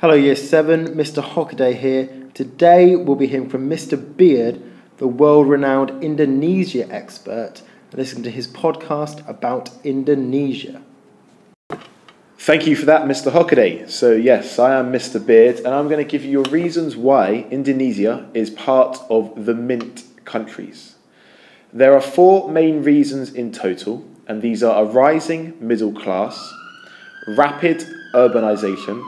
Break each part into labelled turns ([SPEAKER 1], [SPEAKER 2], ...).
[SPEAKER 1] Hello Year 7, Mr. Hockaday here. Today we'll be hearing from Mr. Beard, the world-renowned Indonesia expert, and listening to his podcast about Indonesia.
[SPEAKER 2] Thank you for that, Mr. Hockaday. So yes, I am Mr. Beard, and I'm going to give you your reasons why Indonesia is part of the Mint countries. There are 4 main reasons in total, and these are a rising middle class, rapid urbanization,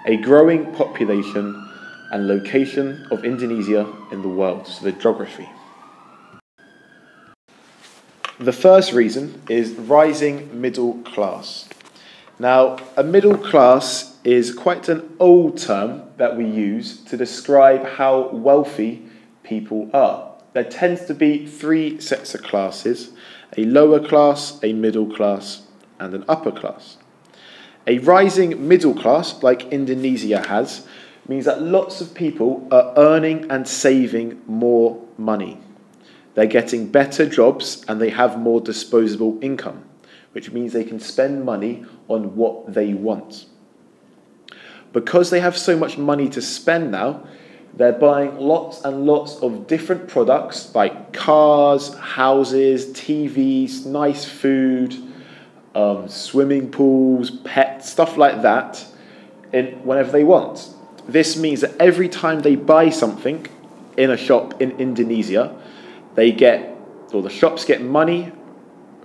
[SPEAKER 2] a growing population, and location of Indonesia in the world, so the geography. The first reason is rising middle class. Now, a middle class is quite an old term that we use to describe how wealthy people are. There tends to be 3 sets of classes: a lower class, a middle class, and an upper class. A rising middle class, like Indonesia has, means that lots of people are earning and saving more money. They're getting better jobs and they have more disposable income, which means they can spend money on what they want. Because they have so much money to spend now, they're buying lots and lots of different products like cars, houses, TVs, nice food, swimming pools, pets, stuff like that, whenever they want. This means that every time they buy something in a shop in Indonesia, the shops get money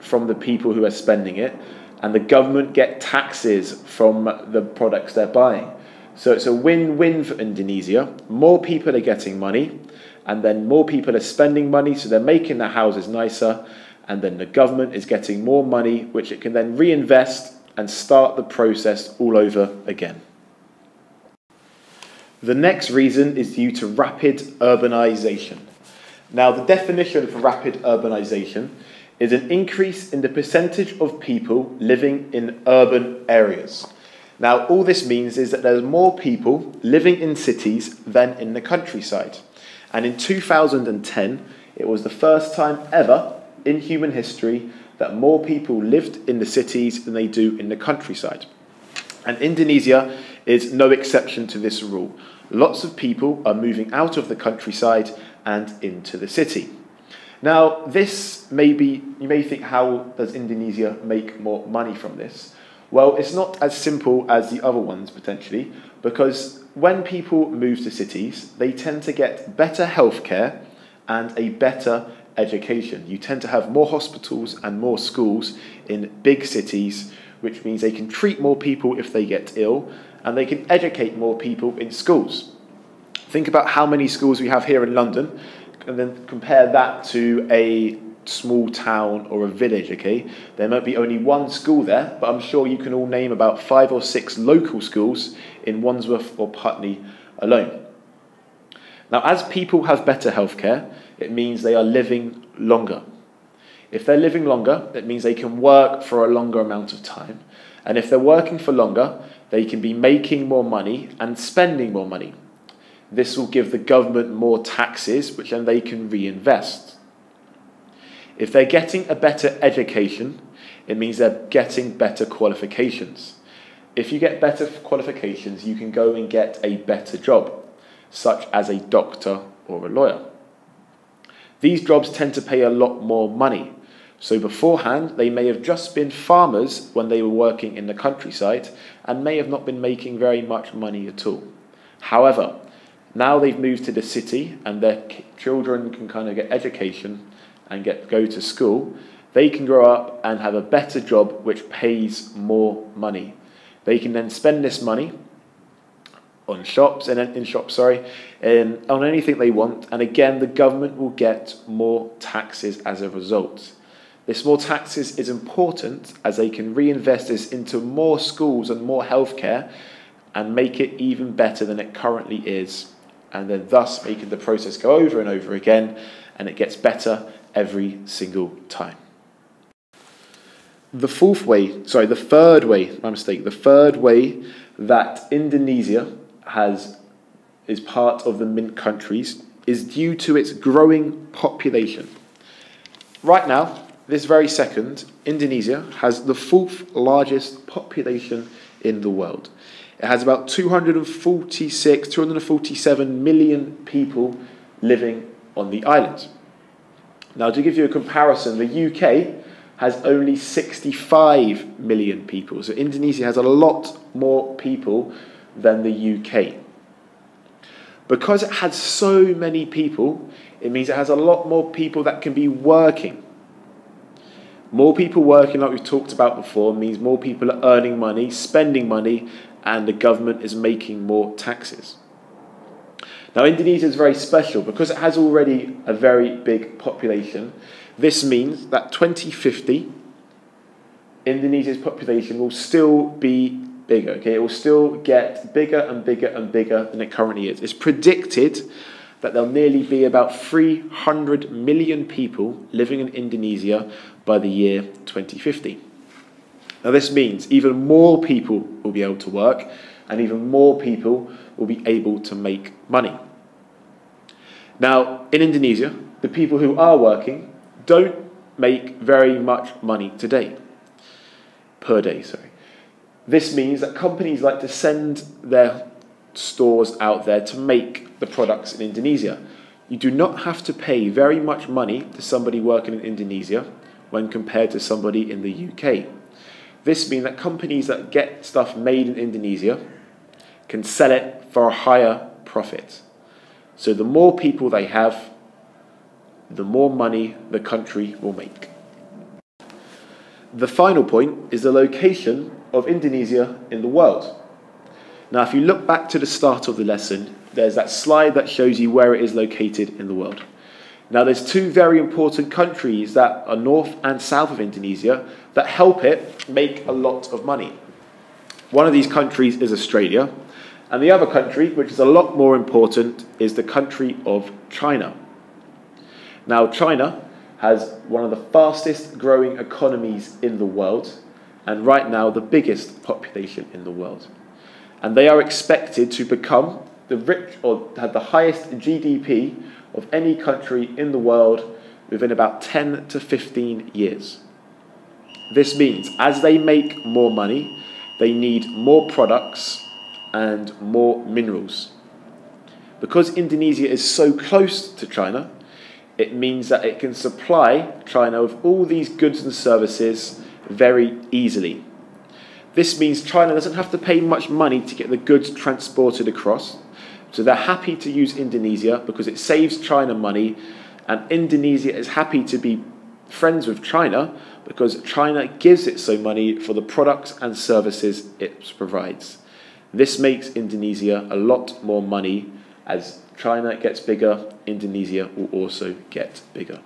[SPEAKER 2] from the people who are spending it, and the government get taxes from the products they're buying. So it's a win-win for Indonesia. More people are getting money, and then more people are spending money, so they're making their houses nicer, and then the government is getting more money, which it can then reinvest and start the process all over again. The next reason is due to rapid urbanization. Now, the definition for rapid urbanization is an increase in the percentage of people living in urban areas. Now, all this means is that there's more people living in cities than in the countryside. And in 2010, it was the first time ever in human history that more people lived in the cities than they do in the countryside. And Indonesia is no exception to this rule. Lots of people are moving out of the countryside and into the city. Now, you may think, how does Indonesia make more money from this? Well, it's not as simple as the other ones, potentially, because when people move to cities, they tend to get better healthcare and a better education. You tend to have more hospitals and more schools in big cities, which means they can treat more people if they get ill, and they can educate more people in schools. Think about how many schools we have here in London, and then compare that to a small town or a village, okay? There might be only one school there, but I'm sure you can all name about 5 or 6 local schools in Wandsworth or Putney alone. Now, as people have better healthcare, it means they are living longer. If they're living longer, it means they can work for a longer amount of time. And if they're working for longer, they can be making more money and spending more money. This will give the government more taxes, which then they can reinvest. If they're getting a better education, it means they're getting better qualifications. If you get better qualifications, you can go and get a better job, such as a doctor or a lawyer. These jobs tend to pay a lot more money. So beforehand, they may have just been farmers when they were working in the countryside and may have not been making very much money at all. However, now they've moved to the city and their children can kind of get education and go to school. They can grow up and have a better job which pays more money. They can then spend this money on on anything they want, and again the government will get more taxes as a result. This more taxes is important as they can reinvest this into more schools and more healthcare and make it even better than it currently is, and then thus making the process go over and over again, and it gets better every single time. The third way that Indonesia is part of the Mint countries is due to its growing population. Right now, this very second, Indonesia has the 4th largest population in the world. It has about 247 million people living on the island. Now, to give you a comparison, the UK has only 65 million people. So Indonesia has a lot more people than the UK. Because it has so many people, it means it has a lot more people that can be working. More people working, like we've talked about before, means more people are earning money, spending money, and the government is making more taxes. Now, Indonesia is very special because it has already a very big population. This means that 2050, Indonesia's population will still be bigger. Okay, it will still get bigger and bigger and bigger than it currently is. It's predicted that there'll nearly be about 300 million people living in Indonesia by the year 2050. Now, this means even more people will be able to work and even more people will be able to make money. Now, in Indonesia, the people who are working don't make very much money per day. This means that companies like to send their stores out there to make the products in Indonesia. You do not have to pay very much money to somebody working in Indonesia when compared to somebody in the UK. This means that companies that get stuff made in Indonesia can sell it for a higher profit. So the more people they have, the more money the country will make. The final point is the location of Indonesia in the world. Now, if you look back to the start of the lesson, there's that slide that shows you where it is located in the world. Now, there's two very important countries that are north and south of Indonesia that help it make a lot of money. One of these countries is Australia, and the other country, which is a lot more important, is the country of China. Now, China has one of the fastest growing economies in the world, and right now the biggest population in the world. And they are expected to become have the highest GDP of any country in the world within about 10 to 15 years. This means as they make more money, they need more products and more minerals. Because Indonesia is so close to China, it means that it can supply China with all these goods and services very easily. This means China doesn't have to pay much money to get the goods transported across. So they're happy to use Indonesia because it saves China money, and Indonesia is happy to be friends with China because China gives it so money for the products and services it provides. This makes Indonesia a lot more money. As China gets bigger, Indonesia will also get bigger.